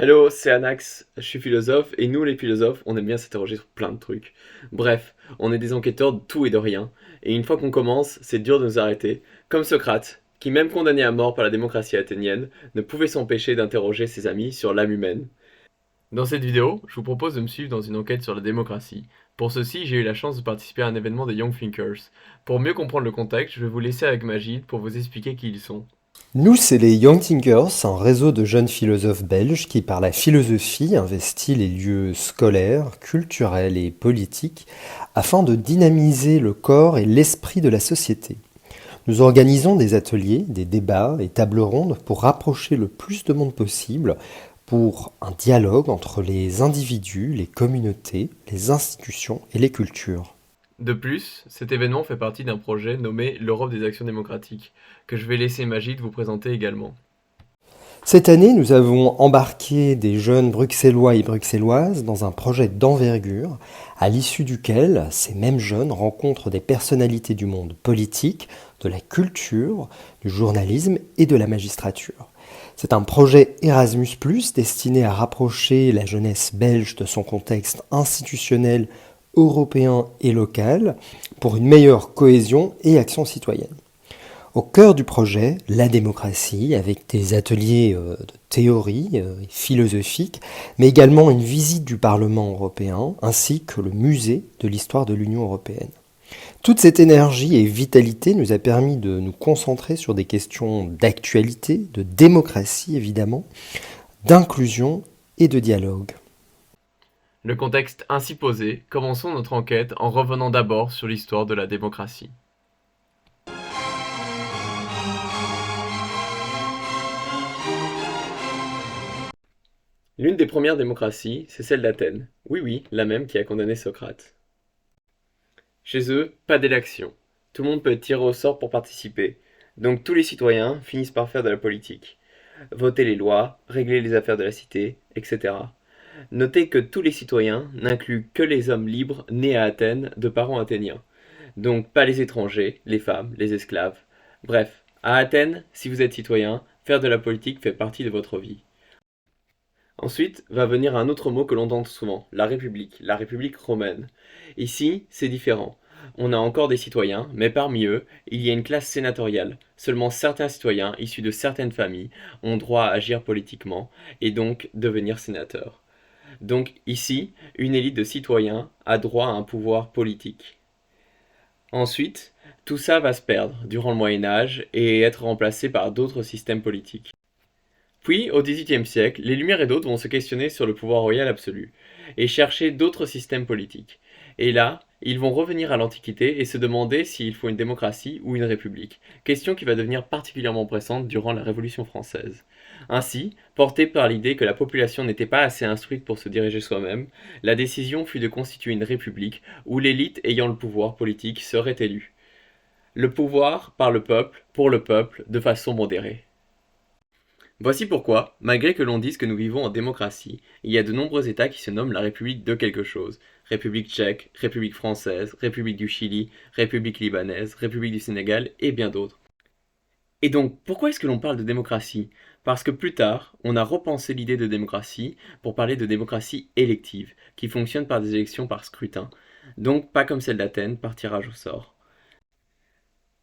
Hello, c'est Anax, je suis philosophe et nous les philosophes, on aime bien s'interroger sur plein de trucs. Bref, on est des enquêteurs de tout et de rien, et une fois qu'on commence, c'est dur de nous arrêter, comme Socrate, qui même condamné à mort par la démocratie athénienne, ne pouvait s'empêcher d'interroger ses amis sur l'âme humaine. Dans cette vidéo, je vous propose de me suivre dans une enquête sur la démocratie. Pour ceci, j'ai eu la chance de participer à un événement des Young Thinkers. Pour mieux comprendre le contexte, je vais vous laisser avec Magid pour vous expliquer qui ils sont. Nous, c'est les Young Thinkers, un réseau de jeunes philosophes belges qui, par la philosophie, investit les lieux scolaires, culturels et politiques afin de dynamiser le corps et l'esprit de la société. Nous organisons des ateliers, des débats et tables rondes pour rapprocher le plus de monde possible, pour un dialogue entre les individus, les communautés, les institutions et les cultures. De plus, cet événement fait partie d'un projet nommé l'Europe des actions démocratiques, que je vais laisser Magid vous présenter également. Cette année, nous avons embarqué des jeunes bruxellois et bruxelloises dans un projet d'envergure, à l'issue duquel ces mêmes jeunes rencontrent des personnalités du monde politique, de la culture, du journalisme et de la magistrature. C'est un projet Erasmus+, destiné à rapprocher la jeunesse belge de son contexte institutionnel, européen et local, pour une meilleure cohésion et action citoyenne. Au cœur du projet, la démocratie, avec des ateliers de théorie philosophique, mais également une visite du Parlement européen, ainsi que le musée de l'histoire de l'Union européenne. Toute cette énergie et vitalité nous a permis de nous concentrer sur des questions d'actualité, de démocratie évidemment, d'inclusion et de dialogue. Le contexte ainsi posé, commençons notre enquête en revenant d'abord sur l'histoire de la démocratie. L'une des premières démocraties, c'est celle d'Athènes. Oui, oui, la même qui a condamné Socrate. Chez eux, pas d'élection. Tout le monde peut être tiré au sort pour participer. Donc tous les citoyens finissent par faire de la politique. Voter les lois, régler les affaires de la cité, etc. Notez que tous les citoyens n'incluent que les hommes libres nés à Athènes de parents athéniens. Donc pas les étrangers, les femmes, les esclaves. Bref, à Athènes, si vous êtes citoyen, faire de la politique fait partie de votre vie. Ensuite va venir un autre mot que l'on entend souvent, la République romaine. Ici, c'est différent. On a encore des citoyens, mais parmi eux, il y a une classe sénatoriale. Seulement certains citoyens, issus de certaines familles, ont droit à agir politiquement, et donc devenir sénateurs. Donc ici, une élite de citoyens a droit à un pouvoir politique. Ensuite, tout ça va se perdre durant le Moyen Âge et être remplacé par d'autres systèmes politiques. Puis, au XVIIIe siècle, les Lumières et d'autres vont se questionner sur le pouvoir royal absolu, et chercher d'autres systèmes politiques. Et là, ils vont revenir à l'Antiquité et se demander s'il faut une démocratie ou une république, question qui va devenir particulièrement pressante durant la Révolution française. Ainsi, porté par l'idée que la population n'était pas assez instruite pour se diriger soi-même, la décision fut de constituer une république où l'élite ayant le pouvoir politique serait élue. Le pouvoir par le peuple, pour le peuple, de façon modérée. Voici pourquoi, malgré que l'on dise que nous vivons en démocratie, il y a de nombreux États qui se nomment la République de quelque chose. République tchèque, République française, République du Chili, République libanaise, République du Sénégal et bien d'autres. Et donc, pourquoi est-ce que l'on parle de démocratie? Parce que plus tard, on a repensé l'idée de démocratie pour parler de démocratie élective, qui fonctionne par des élections par scrutin. Donc pas comme celle d'Athènes, par tirage au sort.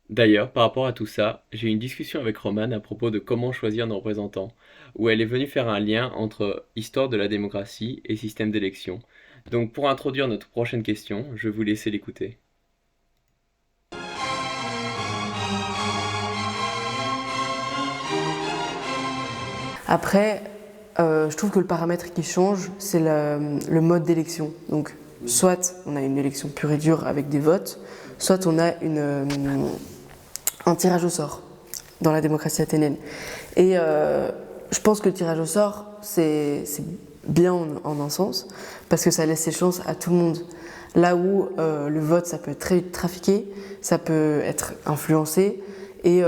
D'ailleurs, par rapport à tout ça, j'ai eu une discussion avec Romane à propos de comment choisir nos représentants, où elle est venue faire un lien entre histoire de la démocratie et système d'élection. Donc pour introduire notre prochaine question, je vais vous laisser l'écouter. Après, je trouve que le paramètre qui change, c'est le mode d'élection. Donc, soit on a une élection pure et dure avec des votes, soit on a un tirage au sort dans la démocratie athénienne. Et je pense que le tirage au sort, c'est bien en un sens, parce que ça laisse ses chances à tout le monde. Là où le vote, ça peut être très vite trafiqué, ça peut être influencé, et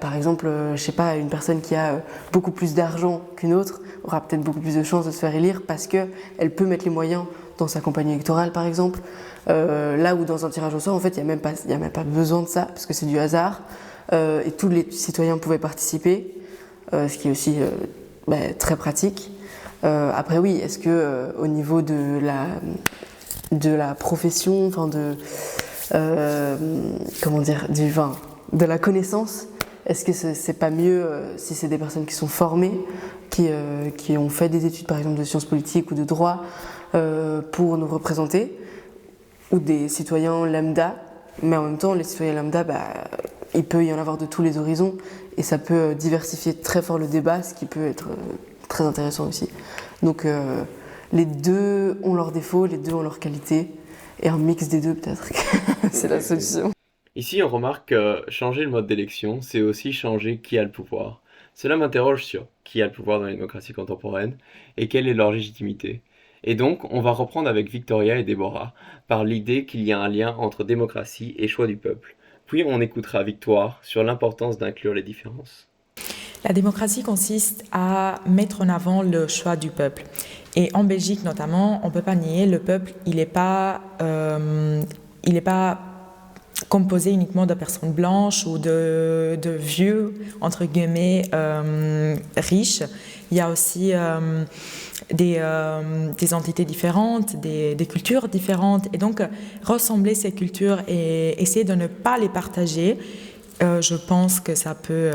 par exemple, je sais pas, une personne qui a beaucoup plus d'argent qu'une autre aura peut-être beaucoup plus de chances de se faire élire parce qu'elle peut mettre les moyens dans sa campagne électorale, par exemple. Là où dans un tirage au sort, en fait, il n'y a même pas besoin de ça parce que c'est du hasard et tous les citoyens pouvaient participer, ce qui est aussi très pratique. Après oui, est-ce que au niveau de la profession, enfin de la connaissance, est-ce que c'est pas mieux si c'est des personnes qui sont formées, qui ont fait des études par exemple de sciences politiques ou de droit pour nous représenter, ou des citoyens lambda, mais en même temps les citoyens lambda, il peut y en avoir de tous les horizons et ça peut diversifier très fort le débat, ce qui peut être très intéressant aussi. Donc les deux ont leurs défauts, les deux ont leurs qualités, et un mix des deux peut-être c'est la solution. Ici, on remarque que changer le mode d'élection, c'est aussi changer qui a le pouvoir. Cela m'interroge sur qui a le pouvoir dans la démocratie contemporaine et quelle est leur légitimité. Et donc, on va reprendre avec Victoria et Déborah par l'idée qu'il y a un lien entre démocratie et choix du peuple. Puis on écoutera Victoire sur l'importance d'inclure les différences. La démocratie consiste à mettre en avant le choix du peuple. Et en Belgique notamment, on ne peut pas nier, le peuple, il n'est pas composé uniquement de personnes blanches ou de vieux, entre guillemets, riches. Il y a aussi des entités différentes, des cultures différentes. Et donc, ressembler ces cultures et essayer de ne pas les partager, je pense que ça peut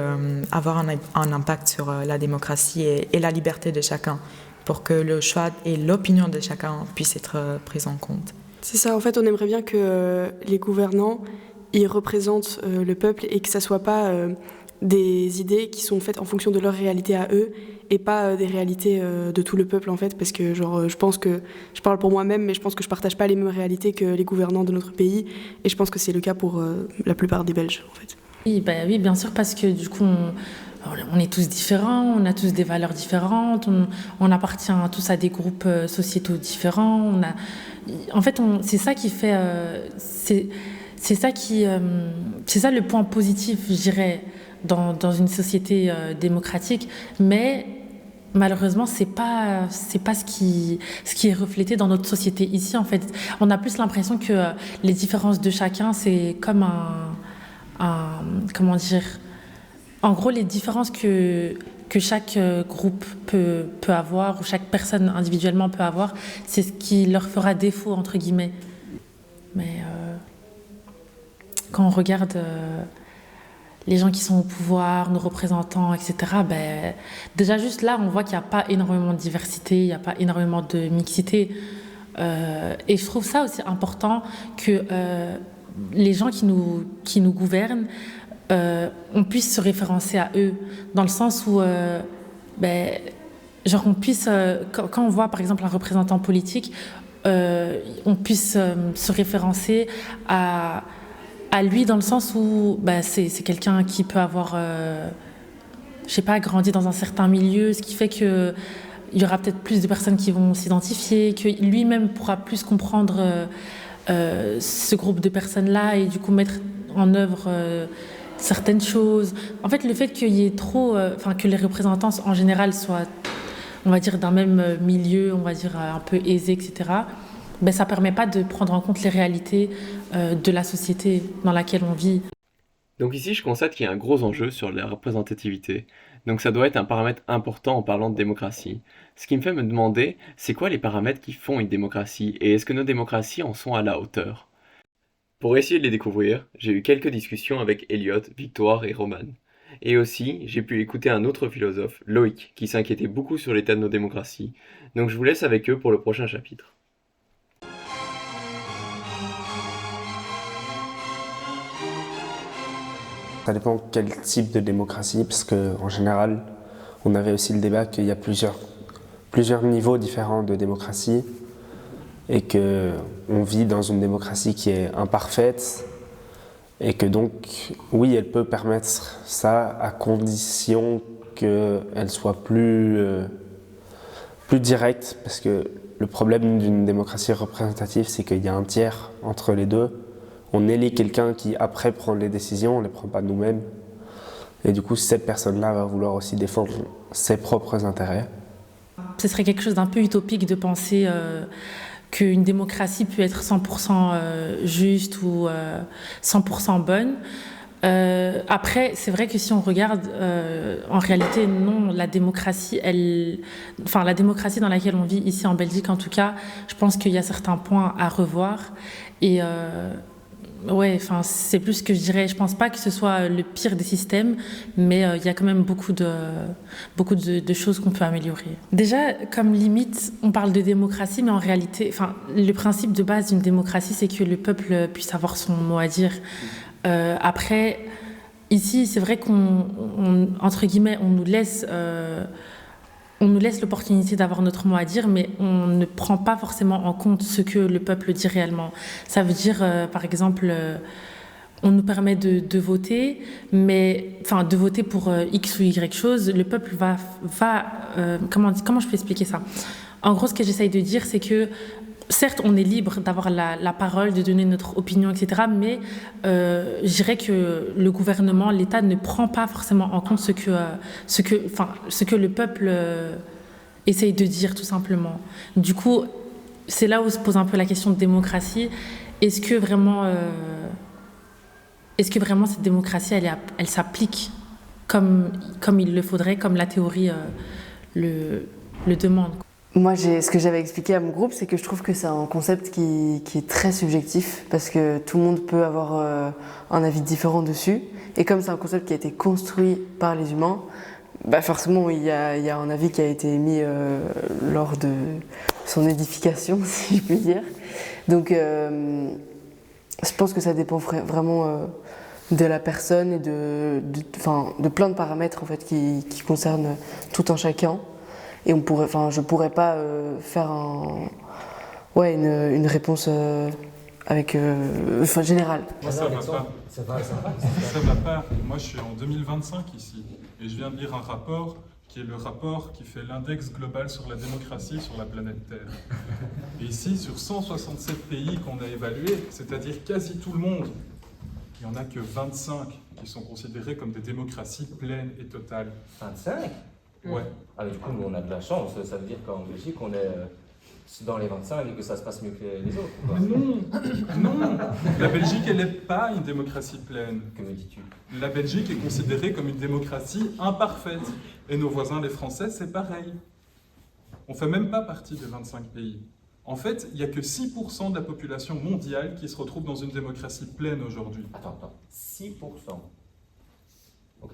avoir un impact sur la démocratie et la liberté de chacun, pour que le choix et l'opinion de chacun puissent être pris en compte. C'est ça, en fait, on aimerait bien que les gouvernants ils représentent le peuple et que ça ne soit pas des idées qui sont faites en fonction de leur réalité à eux et pas des réalités de tout le peuple, en fait, parce que je pense que, je parle pour moi-même, mais je pense que je ne partage pas les mêmes réalités que les gouvernants de notre pays, et je pense que c'est le cas pour la plupart des Belges, en fait. Oui, bien sûr, parce que du coup, on est tous différents, on a tous des valeurs différentes, on appartient tous à des groupes sociétaux différents. En fait, c'est ça qui fait... c'est ça le point positif, je dirais, dans une société démocratique. Mais malheureusement, c'est pas ce qui est reflété dans notre société ici. En fait, on a plus l'impression que les différences de chacun, c'est comme comment dire, en gros, les différences que chaque groupe peut avoir, ou chaque personne individuellement peut avoir, c'est ce qui leur fera défaut, entre guillemets. Mais quand on regarde les gens qui sont au pouvoir, nos représentants, etc., déjà juste là, on voit qu'il n'y a pas énormément de diversité, il n'y a pas énormément de mixité. Et je trouve ça aussi important que les gens qui nous gouvernent, on puisse se référencer à eux, dans le sens où on puisse, quand on voit par exemple un représentant politique, on puisse se référencer à lui, dans le sens où c'est quelqu'un qui peut avoir grandi dans un certain milieu, ce qui fait que il y aura peut-être plus de personnes qui vont s'identifier, que lui-même pourra plus comprendre ce groupe de personnes-là et du coup mettre en œuvre certaines choses. En fait, le fait qu'il y ait trop, que les représentants en général soient, on va dire, d'un même milieu, on va dire un peu aisé, etc., ça ne permet pas de prendre en compte les réalités de la société dans laquelle on vit. Donc ici, je constate qu'il y a un gros enjeu sur la représentativité. Donc ça doit être un paramètre important en parlant de démocratie. Ce qui me fait me demander, c'est quoi les paramètres qui font une démocratie et est-ce que nos démocraties en sont à la hauteur ? Pour essayer de les découvrir, j'ai eu quelques discussions avec Elliot, Victoire et Roman. Et aussi, j'ai pu écouter un autre philosophe, Loïc, qui s'inquiétait beaucoup sur l'état de nos démocraties. Donc je vous laisse avec eux pour le prochain chapitre. Ça dépend quel type de démocratie, parce qu'en général, on avait aussi le débat qu'il y a plusieurs niveaux différents de démocratie et qu'on vit dans une démocratie qui est imparfaite et que donc, oui, elle peut permettre ça à condition qu'elle soit plus directe, parce que le problème d'une démocratie représentative, c'est qu'il y a un tiers entre les deux. On élit quelqu'un qui, après, prend les décisions, on ne les prend pas nous-mêmes. Et du coup, cette personne-là va vouloir aussi défendre ses propres intérêts. Ce serait quelque chose d'un peu utopique de penser qu'une démocratie peut être 100% juste ou 100% bonne. Après, c'est vrai que si on regarde, en réalité, non, la démocratie, la démocratie dans laquelle on vit ici en Belgique, en tout cas, je pense qu'il y a certains points à revoir. Et ouais, enfin, c'est plus ce que je dirais. Je pense pas que ce soit le pire des systèmes, mais il y a quand même beaucoup de choses qu'on peut améliorer. Déjà, comme limite, on parle de démocratie, mais en réalité, enfin, le principe de base d'une démocratie, c'est que le peuple puisse avoir son mot à dire. Après, ici, c'est vrai entre guillemets, on nous laisse l'opportunité d'avoir notre mot à dire, mais on ne prend pas forcément en compte ce que le peuple dit réellement. Ça veut dire, par exemple, on nous permet de voter, de voter pour X ou Y chose. Le peuple comment je peux expliquer ça? En gros, ce que j'essaye de dire, c'est que certes, on est libre d'avoir la parole, de donner notre opinion, etc. Mais je dirais que le gouvernement, l'État ne prend pas forcément en compte ce que le peuple essaye de dire, tout simplement. Du coup, c'est là où se pose un peu la question de démocratie. Est-ce que vraiment cette démocratie, elle s'applique comme il le faudrait, comme la théorie le demande? Moi, ce que j'avais expliqué à mon groupe, c'est que je trouve que c'est un concept qui est très subjectif parce que tout le monde peut avoir un avis différent dessus. Et comme c'est un concept qui a été construit par les humains, bah forcément, il y a un avis qui a été émis lors de son édification, si je puis dire. Donc, je pense que ça dépend vraiment de la personne et de plein de paramètres en fait, qui concernent tout un chacun. Et je pourrais pas faire une réponse générale. Moi, ça va pas. Moi, je suis en 2025 ici, et je viens de lire un rapport qui est le rapport qui fait l'index global sur la démocratie sur la planète Terre. Et ici, sur 167 pays qu'on a évalués, c'est-à-dire quasi tout le monde, il n'y en a que 25 qui sont considérés comme des démocraties pleines et totales. 25 ? Ouais. Ah, mais du coup, nous, on a de la chance. Ça veut dire qu'en Belgique, on est dans les 25 et que ça se passe mieux que les autres. Quoi. Mais non. La Belgique, elle n'est pas une démocratie pleine. Que me dis-tu ? La Belgique est considérée comme une démocratie imparfaite. Et nos voisins, les Français, c'est pareil. On ne fait même pas partie des 25 pays. En fait, il n'y a que 6% de la population mondiale qui se retrouve dans une démocratie pleine aujourd'hui. Attends. 6%. Ok.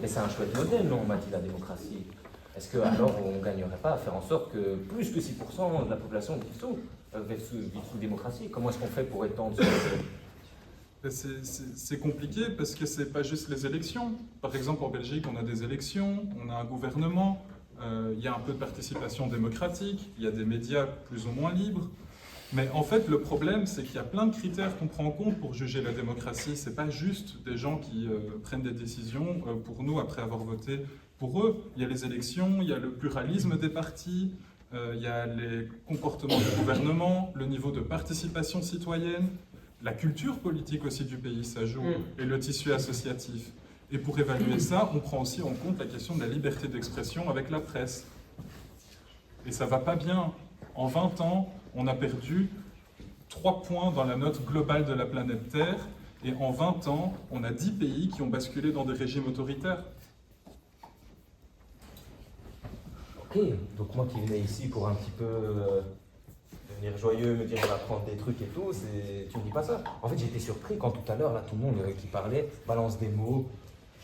Mais c'est un chouette modèle, non, on m'a dit, la démocratie. Est-ce qu'alors on ne gagnerait pas à faire en sorte que plus que 6% de la population vive sous démocratie? Comment est-ce qu'on fait pour étendre ce C'est compliqué parce que ce n'est pas juste les élections. Par exemple, en Belgique, on a des élections, on a un gouvernement, il y a un peu de participation démocratique, il y a des médias plus ou moins libres. Mais en fait, le problème, c'est qu'il y a plein de critères qu'on prend en compte pour juger la démocratie. Ce n'est pas juste des gens qui prennent des décisions pour nous après avoir voté pour eux. Il y a les élections, il y a le pluralisme des partis, il y a les comportements du gouvernement, le niveau de participation citoyenne, la culture politique aussi du pays, ça joue, et le tissu associatif. Et pour évaluer ça, on prend aussi en compte la question de la liberté d'expression avec la presse. Et ça ne va pas bien. En 20 ans, on a perdu 3 points dans la note globale de la planète Terre, et en 20 ans, on a 10 pays qui ont basculé dans des régimes autoritaires. Ok, donc moi qui venais ici pour un petit peu devenir joyeux, me dire on va apprendre des trucs et tout, tu me dis pas ça. En fait, j'ai été surpris quand tout à l'heure, là, tout le monde qui parlait balance des mots,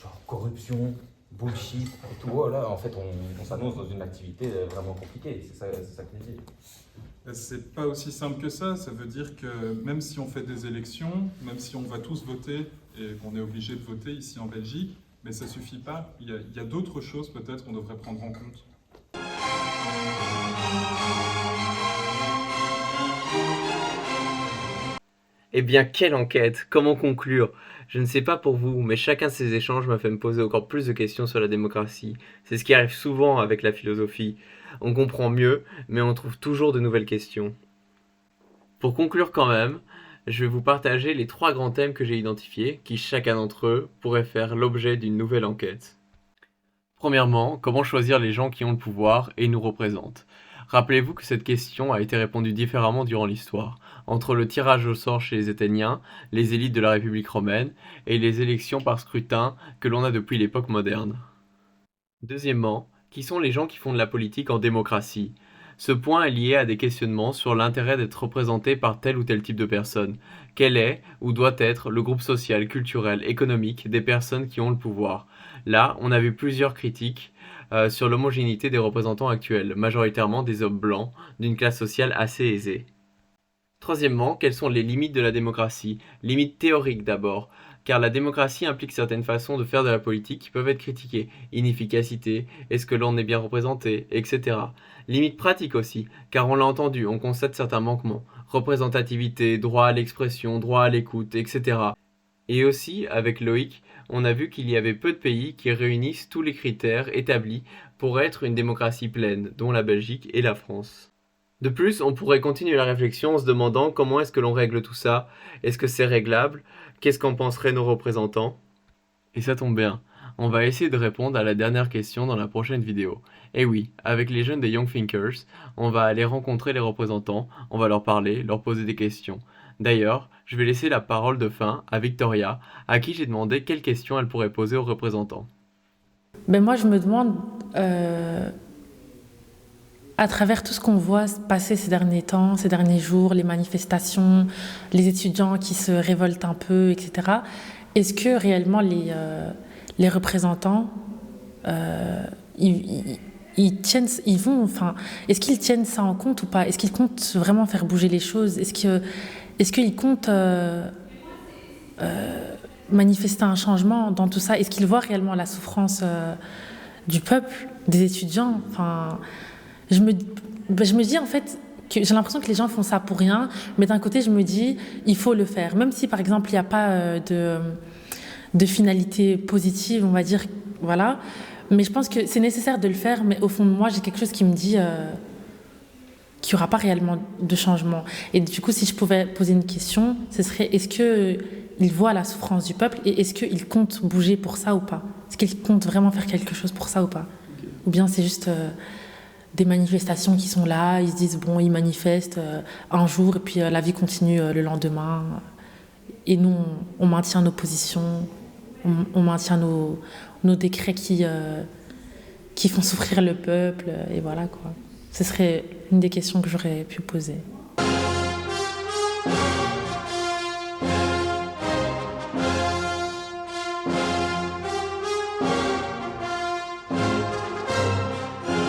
genre corruption, bullshit et tout. Oh, là, en fait, on s'annonce dans une activité vraiment compliquée, c'est ça que je dis. C'est pas aussi simple que ça. Ça veut dire que même si on fait des élections, même si on va tous voter et qu'on est obligé de voter ici en Belgique, mais ça suffit pas. Il y a d'autres choses peut-être qu'on devrait prendre en compte. Eh bien, quelle enquête! Comment conclure? Je ne sais pas pour vous, mais chacun de ces échanges m'a fait me poser encore plus de questions sur la démocratie. C'est ce qui arrive souvent avec la philosophie. On comprend mieux, mais on trouve toujours de nouvelles questions. Pour conclure quand même, je vais vous partager les 3 grands thèmes que j'ai identifiés, qui chacun d'entre eux pourrait faire l'objet d'une nouvelle enquête. Premièrement, comment choisir les gens qui ont le pouvoir et nous représentent. Rappelez-vous que cette question a été répondue différemment durant l'histoire, entre le tirage au sort chez les Athéniens, les élites de la République romaine, et les élections par scrutin que l'on a depuis l'époque moderne. Deuxièmement, qui sont les gens qui font de la politique en démocratie? Ce point est lié à des questionnements sur l'intérêt d'être représenté par tel ou tel type de personnes. Quel est ou doit être le groupe social, culturel, économique des personnes qui ont le pouvoir? Là, on a vu plusieurs critiques sur l'homogénéité des représentants actuels, majoritairement des hommes blancs d'une classe sociale assez aisée. Troisièmement, quelles sont les limites de la démocratie? Limites théoriques d'abord, car la démocratie implique certaines façons de faire de la politique qui peuvent être critiquées. Inefficacité, est-ce que l'on est bien représenté, etc. Limites pratiques aussi, car on l'a entendu, on constate certains manquements. Représentativité, droit à l'expression, droit à l'écoute, etc. Et aussi, avec Loïc, on a vu qu'il y avait peu de pays qui réunissent tous les critères établis pour être une démocratie pleine, dont la Belgique et la France. De plus, on pourrait continuer la réflexion en se demandant comment est-ce que l'on règle tout ça? Est-ce que c'est réglable? Qu'est-ce qu'en penseraient nos représentants? Et ça tombe bien, on va essayer de répondre à la dernière question dans la prochaine vidéo. Et oui, avec les jeunes des Young Thinkers, on va aller rencontrer les représentants, on va leur parler, leur poser des questions. D'ailleurs, je vais laisser la parole de fin à Victoria, à qui j'ai demandé quelles questions elle pourrait poser aux représentants. Ben moi, je me demande, à travers tout ce qu'on voit passer ces derniers temps, ces derniers jours, les manifestations, les étudiants qui se révoltent un peu, etc., est-ce que réellement les représentants, ils tiennent, est-ce qu'ils tiennent ça en compte ou pas? Est-ce qu'ils comptent vraiment faire bouger les choses? Est-ce qu'ils comptent manifester un changement dans tout ça? Est-ce qu'ils voient réellement la souffrance du peuple, des étudiants? Je me dis en fait que j'ai l'impression que les gens font ça pour rien, mais d'un côté je me dis il faut le faire, même si par exemple il n'y a pas de finalité positive, on va dire, voilà. Mais je pense que c'est nécessaire de le faire, mais au fond de moi j'ai quelque chose qui me dit qu'il n'y aura pas réellement de changement. Et du coup, si je pouvais poser une question, ce serait est-ce qu'ils voient la souffrance du peuple et est-ce qu'ils comptent bouger pour ça ou pas? Est-ce qu'ils comptent vraiment faire quelque chose pour ça ou pas? Ou bien c'est juste des manifestations qui sont là, ils se disent bon, ils manifestent un jour et puis la vie continue le lendemain. Et nous, on maintient nos positions, on maintient nos décrets qui font souffrir le peuple, et voilà quoi. Ce serait une des questions que j'aurais pu poser.